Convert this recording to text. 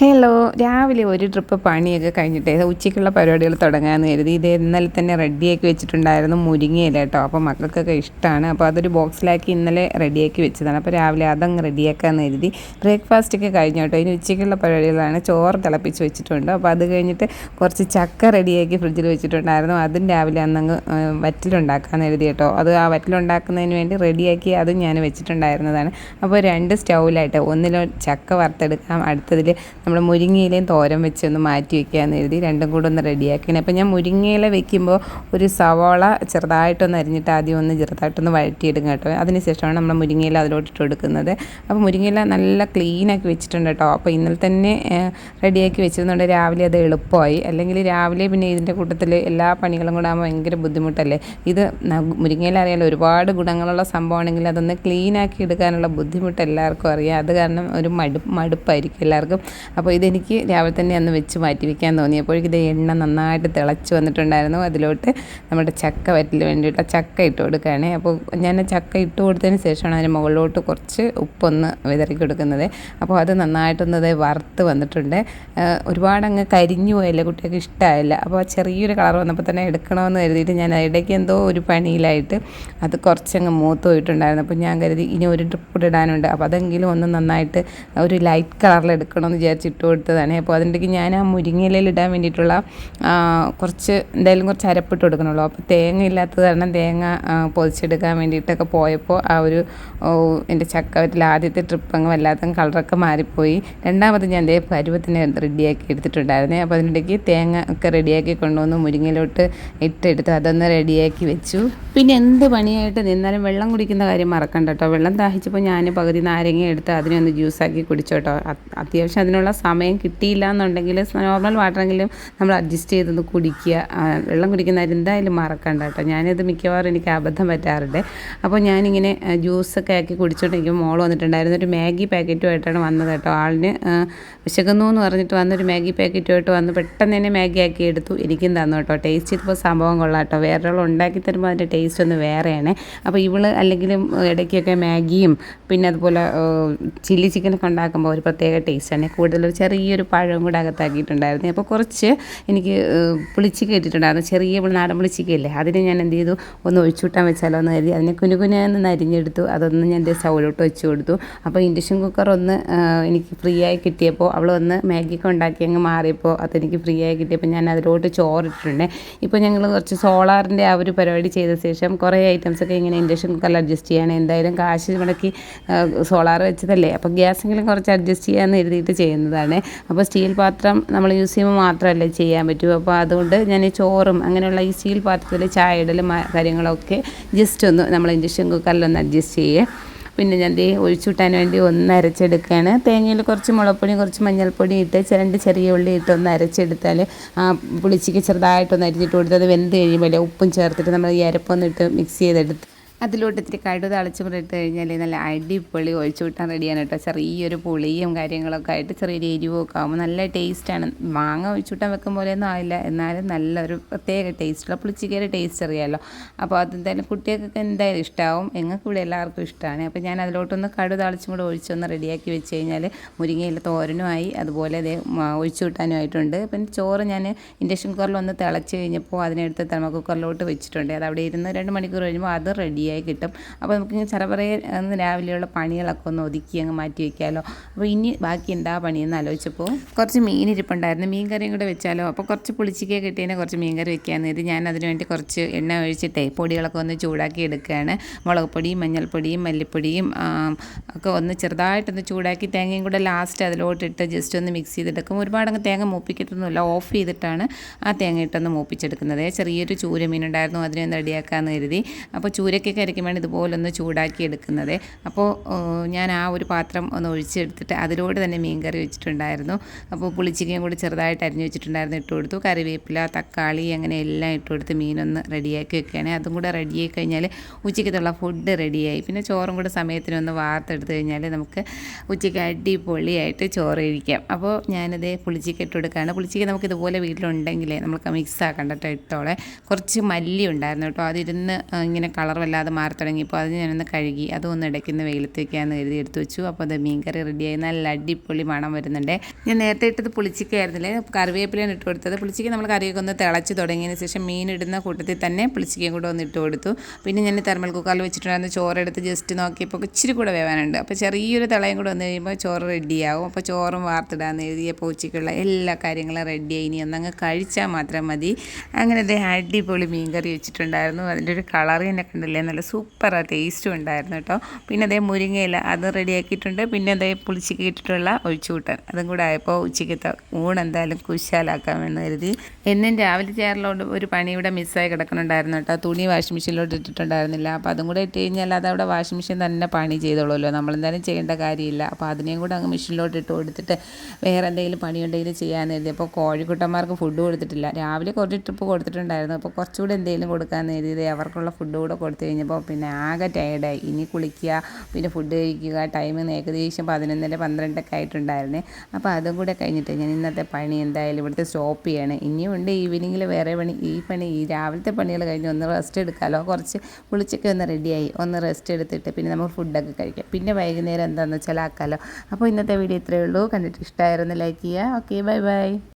Hello, രാവിലെ ഒരു trip പണിയൊക്കെ കഴിഞ്ഞിട്ട് ഉച്ചയ്ക്കുള്ള പരിപാടികൾ തുടങ്ങാമെന്ന് കരുതി. ഇത് ഇന്നലെ തന്നെ റെഡിയാക്കി വെച്ചിട്ടുണ്ടായിരുന്നു മുരിങ്ങയില കേട്ടോ. അപ്പോൾ മക്കൾക്കൊക്കെ ഇഷ്ടമാണ്. അപ്പോൾ അതൊരു ബോക്സിലാക്കി ഇന്നലെ റെഡിയാക്കി വെച്ചതാണ്. അപ്പോൾ രാവിലെ അതങ്ങ് റെഡിയാക്കാമെന്ന് കരുതി. ബ്രേക്ക്ഫാസ്റ്റൊക്കെ കഴിഞ്ഞു കേട്ടോ. ഇനി ഉച്ചയ്ക്കുള്ള പരിപാടികളാണ്. ചോറ് തിളപ്പിച്ച് വെച്ചിട്ടുണ്ട്. അപ്പോൾ അത് കഴിഞ്ഞിട്ട് കുറച്ച് ചക്ക റെഡിയാക്കി ഫ്രിഡ്ജിൽ വെച്ചിട്ടുണ്ടായിരുന്നു. അതും രാവിലെ അന്നങ്ങ് വറ്റിലുണ്ടാക്കാമെന്ന് കരുതി കേട്ടോ. അത് ആ വറ്റിലുണ്ടാക്കുന്നതിന് വേണ്ടി റെഡിയാക്കി അതും ഞാൻ വെച്ചിട്ടുണ്ടായിരുന്നതാണ്. അപ്പോൾ 2 സ്റ്റൗവിലായിട്ട് ഒന്നിൽ ചക്ക വറുത്തെടുക്കാം, അടുത്തതിൽ നമ്മൾ മുരിങ്ങയിലയും തോരൻ വെച്ച് ഒന്ന് മാറ്റി വയ്ക്കാമെന്ന് എഴുതി. രണ്ടും കൂടെ ഒന്ന് റെഡിയാക്കണം. അപ്പോൾ ഞാൻ മുരിങ്ങയില വെക്കുമ്പോൾ ഒരു സവാള ചെറുതായിട്ടൊന്ന് അരിഞ്ഞിട്ട് ആദ്യം ഒന്ന് ചെറുതായിട്ടൊന്ന് വഴറ്റിയിടും കേട്ടോ. അതിനുശേഷമാണ് നമ്മൾ മുരിങ്ങയില അതിലോട്ടിട്ട് കൊടുക്കുന്നത്. അപ്പോൾ മുരിങ്ങയില നല്ല ക്ലീനാക്കി വെച്ചിട്ടുണ്ട് കേട്ടോ. അപ്പോൾ ഇന്നലെ തന്നെ റെഡിയാക്കി വെച്ചിരുന്നുണ്ട്. രാവിലെ അത് എളുപ്പമായി. അല്ലെങ്കിൽ രാവിലെ പിന്നെ ഇതിൻ്റെ കൂട്ടത്തിൽ എല്ലാ പണികളും കൂടെ ആകുമ്പോൾ ഭയങ്കര ബുദ്ധിമുട്ടല്ലേ. ഇത് മുരിങ്ങയില അറിയാലോ, ഒരുപാട് ഗുണങ്ങളുള്ള സംഭവമാണെങ്കിൽ അതൊന്ന് ക്ലീനാക്കി എടുക്കാനുള്ള ബുദ്ധിമുട്ട് എല്ലാവർക്കും അറിയാം. അത് കാരണം ഒരു മടുപ്പായിരിക്കും എല്ലാവർക്കും. അപ്പോൾ ഇതെനിക്ക് രാവിലെ തന്നെ അന്ന് വെച്ച് മാറ്റി വയ്ക്കാൻ തോന്നിയപ്പോഴേക്കും ഇത് എണ്ണ നന്നായിട്ട് തിളച്ച് വന്നിട്ടുണ്ടായിരുന്നു. അതിലോട്ട് നമ്മുടെ ചക്ക വറ്റിൽ വേണ്ടിയിട്ട് ചക്ക ഇട്ട് കൊടുക്കുകയാണ്. അപ്പോൾ ഞാൻ ചക്ക ഇട്ട് കൊടുത്തതിന് ശേഷമാണ് അതിന് മുകളിലോട്ട് കുറച്ച് ഉപ്പൊന്ന് വിതറി കൊടുക്കുന്നത്. അപ്പോൾ അത് നന്നായിട്ടൊന്നത് വറുത്ത് വന്നിട്ടുണ്ട്. ഒരുപാടങ്ങ് കരിഞ്ഞു പോയല്ലേ, കുട്ടികൾക്ക് ഇഷ്ടമായില്ല. അപ്പോൾ ചെറിയൊരു കളർ വന്നപ്പോൾ തന്നെ എടുക്കണമെന്ന് കരുതിയിട്ട് ഞാൻ ഇടയ്ക്ക് എന്തോ ഒരു പണിയിലായിട്ട് അത് കുറച്ചങ്ങ് മൂത്ത് പോയിട്ടുണ്ടായിരുന്നു. അപ്പോൾ ഞാൻ കരുതി ഇനി ഒരു ട്രിപ്പ് ഇടാനുണ്ട്, അപ്പോൾ അതെങ്കിലും ഒന്ന് നന്നായിട്ട് ഒരു ലൈറ്റ് കളറിൽ എടുക്കണമെന്ന് വിചാരിച്ചിട്ട് കൊടുത്തതാണ്. അപ്പോൾ അതിൻ്റെ ഞാൻ ആ മുരിങ്ങയിലയിൽ ഇടാൻ വേണ്ടിയിട്ടുള്ള എന്തായാലും കുറച്ച് അരപ്പിട്ട് കൊടുക്കണമല്ലോ. അപ്പോൾ തേങ്ങ ഇല്ലാത്തത് കാരണം തേങ്ങ പൊതിച്ചെടുക്കാൻ വേണ്ടിയിട്ടൊക്കെ പോയപ്പോൾ ആ ഒരു എൻ്റെ ചക്കവറ്റിൽ ആദ്യത്തെ ട്രിപ്പ് അങ്ങ് വല്ലാത്ത കളറൊക്കെ മാറിപ്പോയി. രണ്ടാമത് ഞാൻ അതേ പരുവത്തിന് റെഡിയാക്കി എടുത്തിട്ടുണ്ടായിരുന്നേ. അപ്പോൾ അതിനിടയ്ക്ക് തേങ്ങ ഒക്കെ റെഡിയാക്കി കൊണ്ടുവന്ന് മുരിങ്ങയിലോട്ട് ഇട്ടെടുത്ത് അതൊന്ന് റെഡിയാക്കി വെച്ചു. പിന്നെ എന്ത് പണിയായിട്ട് നിന്നാലും വെള്ളം കുടിക്കുന്ന കാര്യം മറക്കണ്ട കേട്ടോ. വെള്ളം ദാഹിച്ചപ്പോൾ ഞാൻ പകുതി നാരങ്ങ എടുത്ത് അതിനെ ഒന്ന് ജ്യൂസാക്കി കുടിച്ചോട്ടോ. അത്യാവശ്യം അതിനുള്ള സമയം കിട്ടിയില്ല എന്നുണ്ടെങ്കിൽ നോർമൽ വാട്ടറെങ്കിലും നമ്മൾ അഡ്ജസ്റ്റ് ചെയ്തൊന്ന് കുടിക്കുക. വെള്ളം കുടിക്കുന്നവർ എന്തായാലും മറക്കണ്ട കേട്ടോ. ഞാനിത് മിക്കവാറും എനിക്ക് അബദ്ധം പറ്റാറുണ്ട്. അപ്പോൾ ഞാനിങ്ങനെ ജ്യൂസൊക്കെ ആക്കി കുടിച്ചോണ്ടിരിക്കും. മോൾ വന്നിട്ടുണ്ടായിരുന്നു. ഒരു മാഗി പാക്കറ്റുമായിട്ടാണ് വന്നത് കേട്ടോ. ആളിന് വിശക്കുന്നു എന്ന് പറഞ്ഞിട്ട് വന്നൊരു മാഗി പാക്കറ്റുമായിട്ട് വന്ന് പെട്ടെന്ന് തന്നെ മാഗി ആക്കി എടുത്തു. എനിക്കും തന്നു കേട്ടോ. ടേസ്റ്റ് ചെയ്തപ്പോൾ സംഭവം കൊള്ളാം കേട്ടോ. വേറൊരാൾ ഉണ്ടാക്കി തരുമ്പോൾ അതിൻ്റെ ടേസ്റ്റ് ഒന്ന് വേറെയാണ്. അപ്പോൾ ഇവള് അല്ലെങ്കിലും ഇടയ്ക്കൊക്കെ മാഗിയും പിന്നെ അതുപോലെ ചില്ലി ചിക്കനൊക്കെ ഉണ്ടാക്കുമ്പോൾ ഒരു പ്രത്യേക ടേസ്റ്റാണ്. കൂടുതലൊരു ചെറിയൊരു പഴവും കൂടെ അകത്താക്കിയിട്ടുണ്ടായിരുന്നു. അപ്പോൾ കുറച്ച് എനിക്ക് പുളിച്ചിക്ക ഇട്ടിട്ടുണ്ടായിരുന്നു. ചെറിയ നാടൻ പുളിച്ചിക്കയില്ലേ, അതിന് ഞാൻ എന്ത് ചെയ്തു, ഒന്ന് ഒഴിച്ചുവിട്ടാൻ വെച്ചാലോ എന്ന് കരുതി അതിനെ കുനുകുനെന്ന് അരിഞ്ഞെടുത്തു. അതൊന്ന് ഞാൻ സ്റ്റൗവിലോട്ട് വെച്ച് കൊടുത്തു. അപ്പോൾ ഇൻഡക്ഷൻ കുക്കർ ഒന്ന് എനിക്ക് ഫ്രീ ആയി കിട്ടിയപ്പോൾ അവൾ ഒന്ന് മാഗിയൊക്കെ ഉണ്ടാക്കി അങ്ങ് മാറിയപ്പോൾ അതെനിക്ക് ഫ്രീ ആയി കിട്ടിയപ്പോൾ ഞാൻ അതിലോട്ട് ചോറിട്ടിട്ടുണ്ട്. ഇപ്പോൾ ഞങ്ങൾ കുറച്ച് സോളാറിൻ്റെ ആ ഒരു പരിപാടി ചെയ്ത ശേഷം കുറേ ഐറ്റംസൊക്കെ ഇങ്ങനെ ഇൻഡക്ഷൻ കുക്കറിൽ അഡ്ജസ്റ്റ് ചെയ്യണം. എന്തായാലും കാശ് മുടക്കി സോളാർ വെച്ചതല്ലേ, അപ്പോൾ ഗ്യാസെങ്കിലും കുറച്ച് അഡ്ജസ്റ്റ് ചെയ്യാമെന്ന് എഴുതിയിട്ട് ചെയ്യുന്നതാണ്. അപ്പോൾ സ്റ്റീൽ പാത്രം നമ്മൾ യൂസ് ചെയ്യുമ്പോൾ മാത്രമല്ലേ ചെയ്യാൻ പറ്റൂ. അപ്പോൾ അതുകൊണ്ട് ഞാൻ ഈ ചോറും അങ്ങനെയുള്ള ഈ സ്റ്റീൽ പാത്രത്തിൽ ചായ ഇടലും കാര്യങ്ങളൊക്കെ ജസ്റ്റ് ഒന്ന് നമ്മൾ ഇൻഡക്ഷൻ കുക്കറിലൊന്ന് അഡ്ജസ്റ്റ് ചെയ്യുക. പിന്നെ ഞാൻ ഒഴിച്ചുവിട്ടാൻ വേണ്ടി ഒന്ന് അരച്ചെടുക്കുകയാണ്. തേങ്ങയിൽ കുറച്ച് മുളപ്പൊടി കുറച്ച് മഞ്ഞൾപ്പൊടി ഇട്ട് 2 ചെറിയ ഉള്ളി ഇട്ട് ഒന്ന് അരച്ചെടുത്താൽ ആ പുളിച്ചിക്ക് ചെറുതായിട്ടൊന്ന് അരിഞ്ഞിട്ട് കൊടുത്ത് അത് വെന്ത് കഴിയുമ്പോൾ ഉപ്പും ചേർത്തിട്ട് നമ്മൾ ഈ അരപ്പൊന്നിട്ട് മിക്സ് ചെയ്തെടുത്ത് അതിലോട്ട് ഇത്തിരി കടുക് തളിച്ചുമിട്ട് കഴിഞ്ഞാൽ നല്ല അടിപൊളി ഒഴിച്ചു വിട്ടാൻ റെഡിയാണ് കേട്ടോ. ചെറിയൊരു പുളിയും കാര്യങ്ങളൊക്കെ ആയിട്ട് ചെറിയൊരു എരിവൊക്കെ ആകുമ്പോൾ നല്ല ടേസ്റ്റാണ്. മാങ്ങ ഒഴിച്ചു വിട്ടാൻ വെക്കും പോലെയൊന്നും ആയില്ല, എന്നാലും നല്ലൊരു പ്രത്യേക ടേസ്റ്റുള്ള പുളിച്ചിക്കയുടെ ടേസ്റ്റ് അറിയാമല്ലോ. അപ്പോൾ അതെന്തായാലും കുട്ടികൾക്കൊക്കെ എന്തായാലും ഇഷ്ടമാവും. ഞങ്ങൾക്ക് ഇവിടെ എല്ലാവർക്കും ഇഷ്ടമാണ്. അപ്പോൾ ഞാൻ അതിലോട്ടൊന്ന് കടുക് തളിച്ചും കൂടെ ഒഴിച്ചൊന്ന് റെഡിയാക്കി വെച്ച് കഴിഞ്ഞാൽ മുരിങ്ങയില തോരനുമായി അതുപോലെ ഒഴിച്ചു വിട്ടാനുമായിട്ടുണ്ട്. പിന്നെ ചോറ് ഞാൻ ഇൻഡക്ഷൻ കുക്കറിൽ ഒന്ന് തിളച്ച് കഴിഞ്ഞപ്പോൾ അതിനെടുത്ത് തെർമോ കുക്കറിലോട്ട് വെച്ചിട്ടുണ്ട്. അത് അവിടെ ഇരുന്ന് 2 മണിക്കൂർ കഴിയുമ്പോൾ അത് റെഡിയായി കിട്ടും. അപ്പോൾ നമുക്ക് ചെറുപറയെ രാവിലെയുള്ള പണികളൊക്കെ ഒന്ന് ഒതുക്കി അങ്ങ് മാറ്റി വയ്ക്കാമല്ലോ. അപ്പോൾ ഇനി ബാക്കി എന്താ പണിയെന്ന് ആലോചിച്ചപ്പോൾ കുറച്ച് മീൻ ഇരിപ്പുണ്ടായിരുന്നു. മീൻ കറിയും കൂടെ വെച്ചാലോ. അപ്പോൾ കുറച്ച് പുളിച്ചിക്ക കിട്ടിയതിനെ കുറച്ച് മീൻ കറി വെക്കാമെന്ന് കരുതി ഞാൻ അതിനുവേണ്ടി കുറച്ച് എണ്ണ ഒഴിച്ചിട്ടേ പൊടികളൊക്കെ ഒന്ന് ചൂടാക്കി എടുക്കുകയാണ്. മുളക് പൊടിയും മഞ്ഞൾപ്പൊടിയും മല്ലിപ്പൊടിയും ഒക്കെ ഒന്ന് ചെറുതായിട്ടൊന്ന് ചൂടാക്കി തേങ്ങയും കൂടെ ലാസ്റ്റ് അതിലോട്ടിട്ട് ജസ്റ്റ് ഒന്ന് മിക്സ് ചെയ്തെടുക്കും. ഒരുപാടങ്ങ് തേങ്ങ മൂപ്പിക്കത്തൊന്നുമില്ല, ഓഫ് ചെയ്തിട്ടാണ് ആ തേങ്ങ ഇട്ടൊന്ന് മൂപ്പിച്ചെടുക്കുന്നത്. ചെറിയൊരു ചൂര മീനുണ്ടായിരുന്നു, അതിനൊന്ന് റെഡിയാക്കാമെന്ന് കരുതി. അപ്പോൾ ചൂരയ്ക്കൊക്കെ അരയ്ക്കും വേണ്ടി ഇതുപോലൊന്ന് ചൂടാക്കി എടുക്കുന്നത്. അപ്പോൾ ഞാൻ ആ ഒരു പാത്രം ഒന്ന് ഒഴിച്ചെടുത്തിട്ട് അതിലോട്ട് തന്നെ മീൻ കറി വെച്ചിട്ടുണ്ടായിരുന്നു. അപ്പോൾ പുളിച്ചിക്കയും കൂടി ചെറുതായിട്ട് അരിഞ്ഞ് വെച്ചിട്ടുണ്ടായിരുന്നു, ഇട്ട് കൊടുത്തു. കറിവേപ്പില തക്കാളി അങ്ങനെ എല്ലാം ഇട്ട് കൊടുത്ത് മീനൊന്ന് റെഡിയാക്കി വെക്കുകയാണ്. അതും കൂടെ റെഡിയായി കഴിഞ്ഞാൽ ഉച്ചയ്ക്കത്തുള്ള ഫുഡ് റെഡിയായി. പിന്നെ ചോറും കൂടെ സമയത്തിനൊന്ന് വാർത്തെടുത്ത് കഴിഞ്ഞാൽ നമുക്ക് ഉച്ചയ്ക്ക് അടിപൊളിയായിട്ട് ചോറ് കഴിക്കാം. അപ്പോൾ ഞാനത് പുളിച്ചിക്ക ഇട്ട് കൊടുക്കുകയാണ്. പുളിച്ചിക്ക നമുക്ക് ഇതുപോലെ വീട്ടിലുണ്ടെങ്കിൽ നമുക്ക് മിക്സ് ആക്കണ്ട കേട്ടോ. ഇട്ടോളെ കുറച്ച് മല്ലി ഉണ്ടായിരുന്നു കേട്ടോ. അതിരുന്ന് ഇങ്ങനെ കളർ വല്ലാതെ അത് മാറി തുടങ്ങിയപ്പോൾ അത് ഞാനൊന്ന് കഴുകി അതൊന്ന് ഇടയ്ക്കുന്ന വെയിലത്ത് വയ്ക്കാമെന്ന് കരുതി എടുത്ത് വെച്ചു. അപ്പോൾ അത് മീൻകറി റെഡിയായി, നല്ല അടിപൊളി മണം വരുന്നുണ്ട്. ഞാൻ നേരത്തെ ഇട്ടത് പുളിച്ചിക്കയായിരുന്നില്ലേ, കറിവേപ്പിലയാണ് ഇട്ട് കൊടുത്തത്. പുളിച്ചിക്ക നമ്മൾ കറിയൊക്കെ ഒന്ന് തിളച്ച് തുടങ്ങിയതിന് ശേഷം മീൻ ഇടുന്ന കൂട്ടത്തിൽ തന്നെ പുളിച്ചിക്കയും കൂടെ ഒന്ന് ഇട്ട് കൊടുത്തു. പിന്നെ ഞാൻ തെർമൽ കുക്കറിൽ വെച്ചിട്ടുണ്ടായിരുന്ന ചോറെടുത്ത് ജസ്റ്റ് നോക്കിയപ്പോൾ ഇച്ചിരി കൂടെ വേവാനുണ്ട്. അപ്പോൾ ചെറിയൊരു തിളയും കൂടെ വന്നു കഴിയുമ്പോൾ ചോറ് റെഡിയാവും. അപ്പോൾ ചോറും വാർത്തിടാമെന്ന് എഴുതിയപ്പോൾ ഉച്ചയ്ക്കുള്ള എല്ലാ കാര്യങ്ങളും റെഡിയായി. ഇനി ഒന്നങ്ങ് കഴിച്ചാൽ മാത്രം മതി. അങ്ങനെ അടിപൊളി മീൻകറി വെച്ചിട്ടുണ്ടായിരുന്നു. അതിൻ്റെ ഒരു കളർ തന്നെ കണ്ടില്ലേ, നല്ല സൂപ്പർ ടേസ്റ്റും ഉണ്ടായിരുന്നു കേട്ടോ. പിന്നെ മുരിങ്ങയില അത് റെഡിയാക്കിയിട്ടുണ്ട്. പിന്നെ പുളിച്ചിക്ക് ഇട്ടിട്ടുള്ള ഒഴിച്ചുകൂട്ടാൻ അതും കൂടെ ആയപ്പോൾ ഉച്ചയ്ക്കത്തെ ഊണ് എന്തായാലും കുശാലാക്കാമെന്ന് കരുതി. എന്നും രാവിലെ ചേറിലോട്ട് ഒരു പണി ഇവിടെ മിസ്സായി കിടക്കുന്നുണ്ടായിരുന്നു കേട്ടോ. തുണി വാഷിംഗ് മെഷീനിലോട്ട് ഇട്ടിട്ടുണ്ടായിരുന്നില്ല. അപ്പോൾ അതും കൂടെ ഇട്ട് കഴിഞ്ഞാൽ അതവിടെ വാഷിംഗ് മെഷീൻ തന്നെ പണി ചെയ്തോളുമല്ലോ, നമ്മളെന്തായാലും ചെയ്യേണ്ട കാര്യമില്ല. അപ്പോൾ അതിനെയും കൂടെ അങ്ങ് മെഷീനിലോട്ട് ഇട്ട് കൊടുത്തിട്ട് വേറെ എന്തെങ്കിലും പണിയുണ്ടെങ്കിലും ചെയ്യാമെന്ന് കരുതി. അപ്പോൾ കോഴിക്കുട്ടന്മാർക്ക് ഫുഡ് കൊടുത്തിട്ടില്ല. രാവിലെ കുറച്ച് ട്രിപ്പ് കൊടുത്തിട്ടുണ്ടായിരുന്നു. അപ്പോൾ കുറച്ചുകൂടെ എന്തെങ്കിലും കൊടുക്കാമെന്ന് കരുതി അവർക്കുള്ള ഫുഡ് കൂടെ കൊടുത്തു കഴിഞ്ഞപ്പോൾ പിന്നെ ആകെ ടയേർഡായി. ഇനി കുളിക്കുക, പിന്നെ ഫുഡ് കഴിക്കുക. ടൈം ഏകദേശം 11 12 ആയിട്ടുണ്ടായിരുന്നേ. അപ്പോൾ അതും കൂടെ കഴിഞ്ഞിട്ട് ഞാൻ ഇന്നത്തെ പണി എന്തായാലും ഇവിടുത്തെ സ്റ്റോപ്പ് ചെയ്യാണ്. ഇനിയും ഉണ്ട് ഈവനിങ്ങിൽ വേറെ പണി. ഈ രാവിലത്തെ പണികൾ കഴിഞ്ഞ് ഒന്ന് റെസ്റ്റ് എടുക്കാമല്ലോ. കുറച്ച് കുളിച്ചൊക്കെ ഒന്ന് റെഡിയായി ഒന്ന് റെസ്റ്റ് എടുത്തിട്ട് പിന്നെ നമുക്ക് ഫുഡൊക്കെ കഴിക്കാം. പിന്നെ വൈകുന്നേരം എന്താണെന്ന് വെച്ചാൽ ആക്കാമല്ലോ. അപ്പോൾ ഇന്നത്തെ വീഡിയോ ഇത്രയേ ഉള്ളൂ. കണ്ടിട്ട് ഇഷ്ടമായിരുന്നു ലൈക്ക് ചെയ്യുക. Okay, bye bye.